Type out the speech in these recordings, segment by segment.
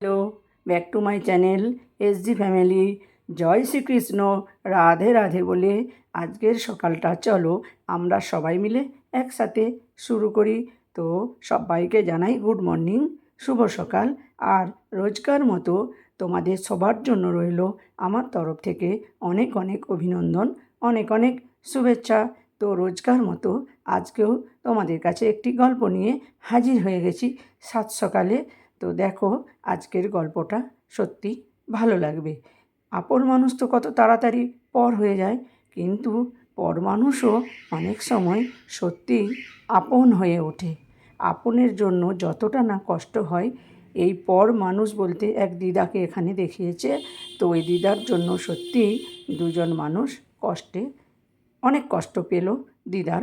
Hello, back to my channel SG family. জয় শ্রীকৃষ্ণ, রাধে রাধে বলে আজকের সকালটা চলো আমরা সবাই মিলে একসাথে শুরু করি। তো সবাইকে জানাই গুড মর্নিং, শুভ সকাল। আর রোজকার মতো তোমাদের সবার জন্য রইল আমার তরফ থেকে অনেক অনেক অভিনন্দন, অনেক অনেক শুভেচ্ছা। তো রোজকার মতো আজকেও তোমাদের কাছে একটি গল্প নিয়ে হাজির হয়ে গেছি সাত সকালে। তো দেখো, আজকের গল্পটা সত্যি ভালো লাগবে। আপন মানুষ তো কত তাড়াতাড়ি পর হয়ে যায়, কিন্তু পর মানুষও অনেক সময় সত্যিই আপন হয়ে ওঠে। আপনের জন্য যতটা না কষ্ট হয়, এই পর মানুষ বলতে এক দিদাকে এখানে দেখিয়েছে। তো ওই দিদার জন্য সত্যিই দুজন মানুষ অনেক কষ্ট পেল দিদার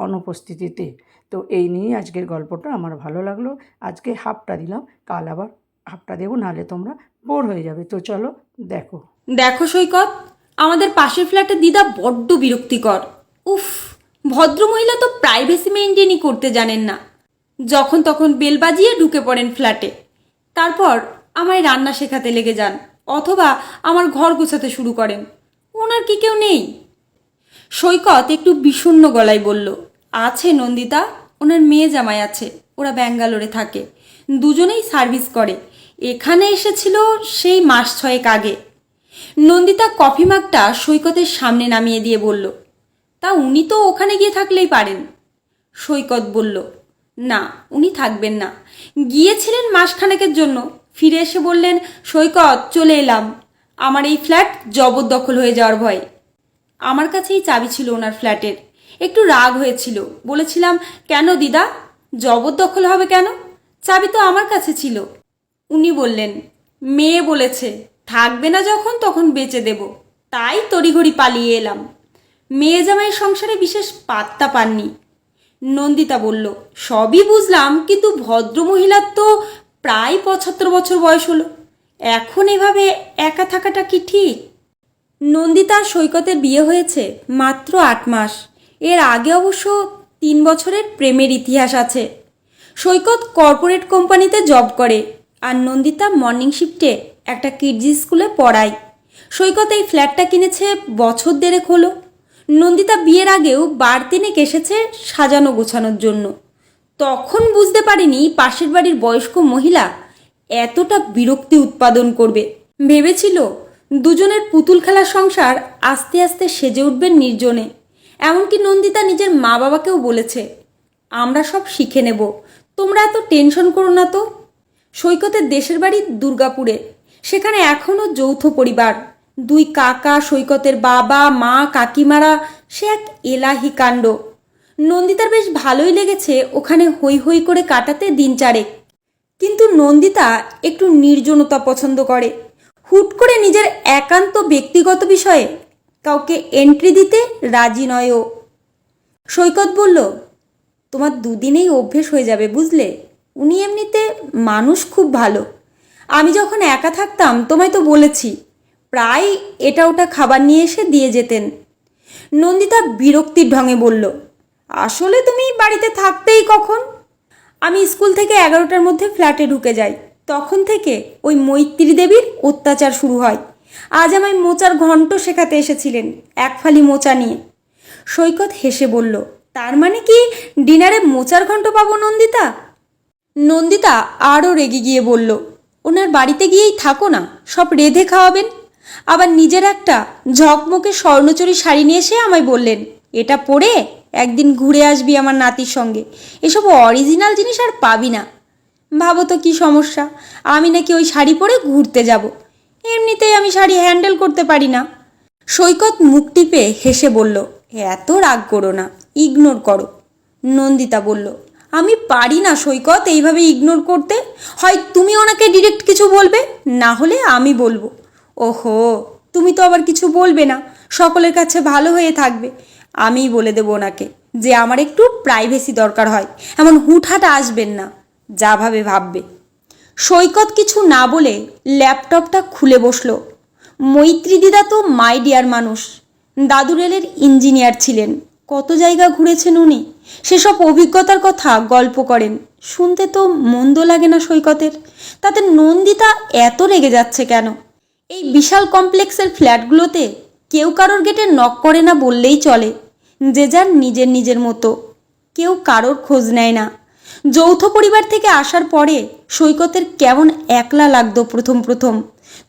অনুপস্থিতিতে। তো এই নিয়ে আজকের গল্পটা আমার ভালো লাগলো। আজকে হাফটা দিলাম, কাল আবার হাফটা দেবো, নাহলে তোমরা বোর হয়ে যাবে। তো চলো দেখো। দেখো সৈকত, আমাদের পাশের ফ্ল্যাটে দিদা বড্ড বিরক্তিকর। উফ, ভদ্রমহিলা তো প্রাইভেসি মেনটেনই করতে জানেন না। যখন তখন বেল বাজিয়ে ঢুকে পড়েন ফ্ল্যাটে, তারপর আমায় রান্না শেখাতে লেগে যান, অথবা আমার ঘর গোছাতে শুরু করেন। ওনার কি কেউ নেই? সৈকত একটু বিষণ্ণ গলায় বলল, আছে নন্দিতা, ওনার মেয়ে জামাই আছে, ওরা ব্যাঙ্গালোরে থাকে, দুজনেই সার্ভিস করে। এখানে এসেছিল সেই মাস 6 আগে। নন্দিতা কফি মাগটা সৈকতের সামনে নামিয়ে দিয়ে বলল, তা উনি তো ওখানে গিয়ে থাকলেই পারেন। সৈকত বলল, না, উনি থাকবেন না, গিয়েছিলেন মাসখানেকের জন্য, ফিরে এসে বললেন, সৈকত চলে এলাম, আমার এই ফ্ল্যাট জবরদখল হয়ে যাওয়ার ভয়। আমার কাছেই চাবি ছিল ওনার ফ্ল্যাটের। একটু রাগ হয়েছিল, বলেছিলাম, কেন দিদা, জবরদখল হবে কেন, চাবি তো আমার কাছে ছিল। উনি বললেন, মেয়ে বলেছে থাকবে না যখন তখন বেচে দেব, তাই তড়িঘড়ি পালিয়ে এলাম। মেয়ে জামাইয়ের সংসারে বিশেষ পাত্তা পাননি। নন্দিতা বলল, সবই বুঝলাম, কিন্তু ভদ্রমহিলার তো প্রায় 75 বছর বয়স হলো, এখন এভাবে একা থাকাটা কি ঠিক? নন্দিতা আর সৈকতের বিয়ে হয়েছে মাত্র 8 মাস। এর আগে অবশ্য 3 বছরের প্রেমের ইতিহাস আছে। সৈকত কর্পোরেট কোম্পানিতে জব করে, আর নন্দিতা মর্নিং শিফটে একটা কিডজি স্কুলে পড়ায়। সৈকত এই ফ্ল্যাটটা কিনেছে বছর 1.5 হলো। নন্দিতা বিয়ের আগেও বার 3 এসেছে সাজানো গোছানোর জন্য। তখন বুঝতে পারিনি পাশের বাড়ির বয়স্ক মহিলা এতটা বিরক্তি উৎপাদন করবে। ভেবেছিল দুজনের পুতুল খেলার সংসার আস্তে আস্তে সেজে উঠবে নির্জনে। এমনকি নন্দিতা নিজের মা বাবাকেও বলেছে, আমরা সব শিখে নেব, তোমরা এত টেনশন করো না তো। সৈকতের দেশের বাড়ি দুর্গাপুরে, সেখানে এখনও যৌথ পরিবার, 2 কাকা, সৈকতের বাবা মা কাকিমারা, সে এক এলাহি কাণ্ড। নন্দিতার বেশ ভালোই লেগেছে ওখানে হৈ হৈ করে কাটাতে দিন 4। কিন্তু নন্দিতা একটু নির্জনতা পছন্দ করে। হুট করে নিজের একান্ত ব্যক্তিগত বিষয়ে কাউকে এন্ট্রি দিতে রাজি নয় ও। সৈকত বলল, তোমার 2 দিনেই অভ্যেস হয়ে যাবে বুঝলে, উনি এমনিতে মানুষ খুব ভালো। আমি যখন একা থাকতাম তোমায় তো বলেছি, প্রায় এটা ওটা খাবার নিয়ে এসে দিয়ে যেতেন। নন্দিতা বিরক্তির ঢঙে বলল, আসলে তুমি বাড়িতে থাকতেই কখন? আমি স্কুল থেকে 11টার মধ্যে ফ্ল্যাটে ঢুকে যাই, তখন থেকে ওই মৈত্রী দেবীর অত্যাচার শুরু হয়। আজ আমায় মোচার ঘন্ট শেখাতে এসেছিলেন, এক ফালি মোচা নিয়ে। সৈকত হেসে বলল, তার মানে কি ডিনারে মোচার ঘন্ট পাবো নন্দিতা? নন্দিতা আরও রেগে গিয়ে বলল, ওনার বাড়িতে গিয়েই থাকো না, সব রেঁধে খাওয়াবেন। আবার নিজের একটা ঝকমকে স্বর্ণচুরি শাড়ি নিয়ে এসে আমায় বললেন, এটা পরে একদিন ঘুরে আসবি আমার নাতির সঙ্গে, এসব অরিজিনাল জিনিস আর পাবি না। ভাবো তো কী সমস্যা, আমি নাকি ওই শাড়ি পরে ঘুরতে যাব? এমনিতেই আমি শাড়ি হ্যান্ডেল করতে পারি না। সৈকত মুখ টিপে হেসে বলল, এত রাগ করো না, ইগনোর করো। নন্দিতা বলল, আমি পারি না সৈকত এইভাবে ইগনোর করতে, হয় তুমি ওনাকে ডিরেক্ট কিছু বলবে, না হলে আমি বলবো। ওহো, তুমি তো আবার কিছু বলবে না, সকলের কাছে ভালো হয়ে থাকবে। আমিই বলে দেবো ওনাকে যে আমার একটু প্রাইভেসি দরকার হয়, এমন হুটহাট আসবেন না, যা ভাবে ভাববে। সৈকত কিছু না বলে ল্যাপটপটা খুলে বসলো। মৈত্রী দিদা তো মাই ডিয়ার মানুষ, দাদু রেলের ইঞ্জিনিয়ার ছিলেন, কত জায়গা ঘুরেছেন উনি, সেসব অভিজ্ঞতার কথা গল্প করেন। শুনতে তো মন্দ লাগে না সৈকতের, তাতে নন্দিতা এত রেগে যাচ্ছে কেন? এই বিশাল কমপ্লেক্সের ফ্ল্যাটগুলোতে কেউ কারোর গেটে নক করে না বললেই চলে। যে যার নিজের নিজের মতো, কেউ কারোর খোঁজ নেয় না। যৌথ পরিবার থেকে আসার পরে সৈকতের কেমন একলা লাগতো প্রথম প্রথম।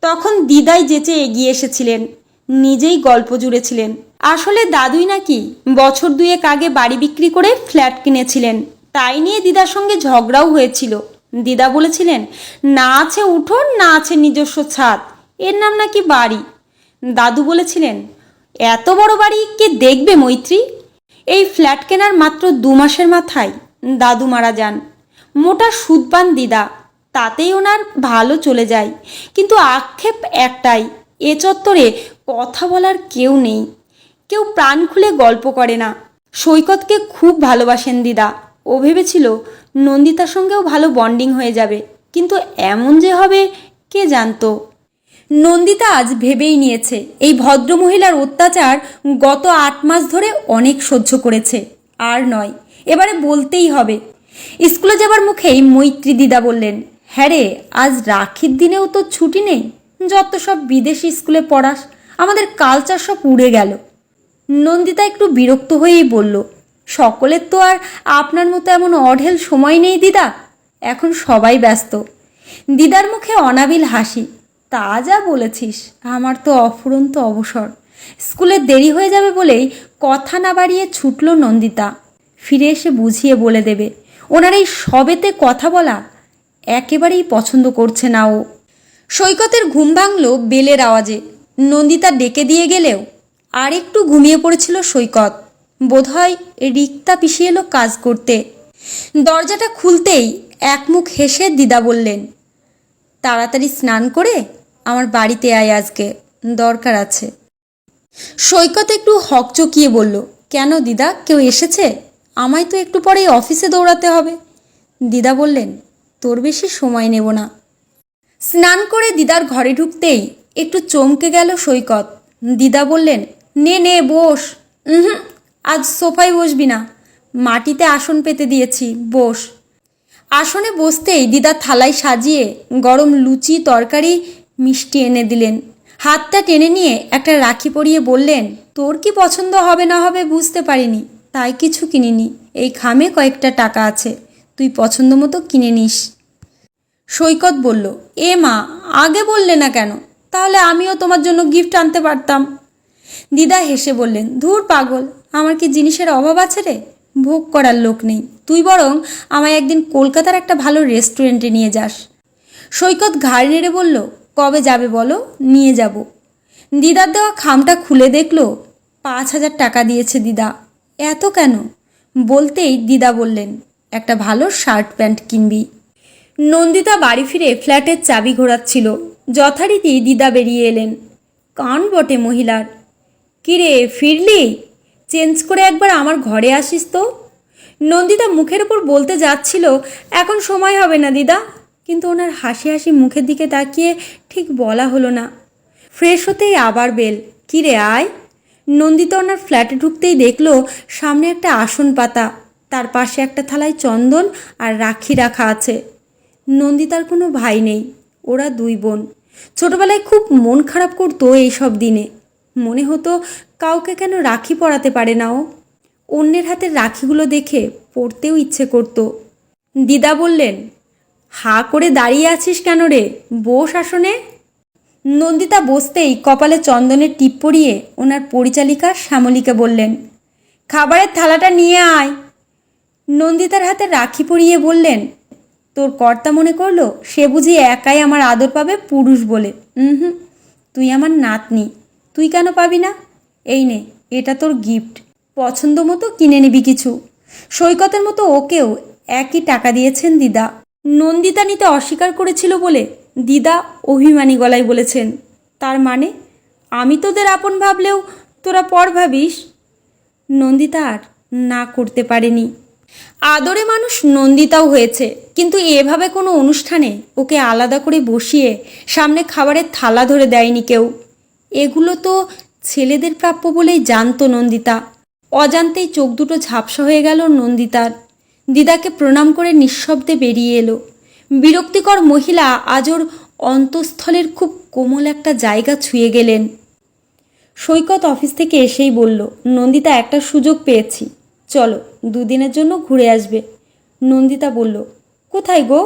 তখন দিদাই যেচে এগিয়ে এসেছিলেন, নিজেই গল্প জুড়েছিলেন। আসলে দাদুই নাকি বছর দুয়েক আগে বাড়ি বিক্রি করে ফ্ল্যাট কিনেছিলেন, তাই নিয়ে দিদার সঙ্গে ঝগড়াও হয়েছিল। দিদা বলেছিলেন, না আছে উঠোন, না আছে নিজস্ব ছাদ, এর নাম নাকি বাড়ি। দাদু বলেছিলেন, এত বড় বাড়ি কে দেখবে মৈত্রী? এই ফ্ল্যাট কেনার মাত্র 2 মাসের মাথায় দাদু মারা যান। মোটা সুদ পান দিদা, তাতেই ওনার ভালো চলে যায়। কিন্তু আক্ষেপ একটাই, এ চত্বরে কথা বলার কেউ নেই, কেউ প্রাণ খুলে গল্প করে না। সৈকতকে খুব ভালোবাসেন দিদা। ও ভেবেছিল নন্দিতার সঙ্গেও ভালো বন্ডিং হয়ে যাবে, কিন্তু এমন যে হবে কে জানতো। নন্দিতা আজ ভেবেই নিয়েছে এই ভদ্রমহিলার অত্যাচার গত 8 মাস ধরে অনেক সহ্য করেছে, আর নয়, এবারে বলতেই হবে। স্কুলে যাবার মুখেই মৈত্রী দিদা বললেন, হ্যাঁ রে, আজ রাখির দিনেও তো ছুটি নেই, যত সব বিদেশি স্কুলে পড়াস, আমাদের কালচার সব উড়ে গেল। নন্দিতা একটু বিরক্ত হয়েই বলল, সকলের তো আর আপনার মতো এমন অঢেল সময় নেই দিদা, এখন সবাই ব্যস্ত। দিদার মুখে অনাবিল হাসি, তা যা বলেছিস, আমার তো অফুরন্ত অবসর। স্কুলে দেরি হয়ে যাবে বলেই কথা না বাড়িয়ে ছুটল নন্দিতা। ফিরে এসে বুঝিয়ে বলে দেবে, ওনার এই সবেতে কথা বলা একেবারেই পছন্দ করছে না ও। সৈকতের ঘুম ভাঙল বেলের আওয়াজে। নন্দিতা ডেকে দিয়ে গেলেও আর একটু ঘুমিয়ে পড়েছিল সৈকত। বোধহয় রিক্তা পিসি এলো কাজ করতে। দরজাটা খুলতেই একমুখ হেসে দিদা বললেন, তাড়াতাড়ি স্নান করে আমার বাড়িতে আয়, আজকে দরকার আছে। সৈকত একটু হকচকিয়ে বলল, কেন দিদা, কেউ এসেছে? আমায় তো একটু পরেই অফিসে দৌড়াতে হবে। দিদা বললেন, তোর বেশি সময় নেব না। স্নান করে দিদার ঘরে ঢুকতেই একটু চমকে গেল সৈকত। দিদা বললেন, নে নে বস। হুম, আজ সোফায় বসবি না, মাটিতে আসন পেতে দিয়েছি, বস। আসনে বসতেই দিদা থালায় সাজিয়ে গরম লুচি, তরকারি, মিষ্টি এনে দিলেন। হাতটা টেনে নিয়ে একটা রাখি পরিয়ে বললেন, তোর কি পছন্দ হবে না হবে বুঝতে পারিনি, তাই কিছু কিনিনি, এই খামে কয়েকটা টাকা আছে, তুই পছন্দ মতো কিনে নিস। সৈকত বলল, এ মা, আগে বললে না কেন? তাহলে আমিও তোমার জন্য গিফট আনতে পারতাম। দিদা হেসে বললেন, ধুর পাগল, আমার কি জিনিসের অভাব আছে রে? ভোগ করার লোক নেই, তুই বরং আমায় একদিন কলকাতার একটা ভালো রেস্টুরেন্টে নিয়ে যাস। সৈকত ঘাড় নেড়ে বলল, কবে যাবে বলো, নিয়ে যাব। দিদার দেওয়া খামটা খুলে দেখল 5,000 টাকা দিয়েছে দিদা। এত কেন? বলতেই দিদা বললেন, একটা ভালো শার্ট প্যান্ট কিনবি। নন্দিতা বাড়ি ফিরে ফ্ল্যাটের চাবি ঘোরাচ্ছিল, যথারীতি দিদা বেরিয়ে এলেন। কান বটে মহিলার। কিরে, ফিরলি? চেঞ্জ করে একবার আমার ঘরে আসিস তো। নন্দিতা মুখের ওপর বলতে যাচ্ছিল, এখন সময় হবে না দিদা, কিন্তু ওনার হাসি হাসি মুখের দিকে তাকিয়ে ঠিক বলা হলো না। ফ্রেশ হতেই আবার বেল, কিরে আয়। নন্দিতা ওনার ফ্ল্যাটে ঢুকতেই দেখল সামনে একটা আসন পাতা, তার পাশে একটা থালায় চন্দন আর রাখি রাখা আছে। নন্দিতার কোনো ভাই নেই, ওরা 2 বোন। ছোটবেলায় খুব মন খারাপ করতো এইসব দিনে, মনে হতো কাউকে কেন রাখি পরাতে পারে না ও। অন্যের হাতের রাখিগুলো দেখে পরতেও ইচ্ছে করত। দিদা বললেন, হা করে দাঁড়িয়ে আছিস কেন রে, বস আসনে। নন্দিতা বসতেই কপালে চন্দনের টিপ পরিয়ে ওনার পরিচালিকা শ্যামলীকে বললেন, খাবারের থালাটা নিয়ে আয়। নন্দিতার হাতে রাখি পরিয়ে বললেন, তোর কর্তা মনে করলো সে বুঝি একাই আমার আদর পাবে পুরুষ বলে। হুম, তুই আমার নাতনি, তুই কেন পাবি না? এই নে, এটা তোর গিফট, পছন্দ মতো কিনে নিবি কিছু। সৈকতের মতো ওকেও একই টাকা দিয়েছেন দিদা। নন্দিতা নিতে অস্বীকার করেছিল বলে দিদা অভিমানী গলায় বলেছেন, তার মানে আমি তোদের আপন ভাবলেও তোরা পর ভাবিস। নন্দিতা আর না করতে পারেনি। আদরে মানুষ নন্দিতাও হয়েছে, কিন্তু এভাবে কোনো অনুষ্ঠানে ওকে আলাদা করে বসিয়ে সামনে খাবারের থালা ধরে দেয়নি কেউ। এগুলো তো ছেলেদের প্রাপ্য বলেই জানতো নন্দিতা। অজান্তেই চোখ দুটো ঝাপসা হয়ে গেল নন্দিতার। দিদাকে প্রণাম করে নিঃশব্দে বেরিয়ে এলো। বিরক্তিকর মহিলা আজ ওর অন্তঃস্থলের খুব কোমল একটা জায়গা ছুঁয়ে গেলেন। সৈকত অফিস থেকে এসেই বলল, নন্দিতা একটা সুযোগ পেয়েছি, চলো 2 দিনের জন্য ঘুরে আসবে। নন্দিতা বলল, কোথায় গো?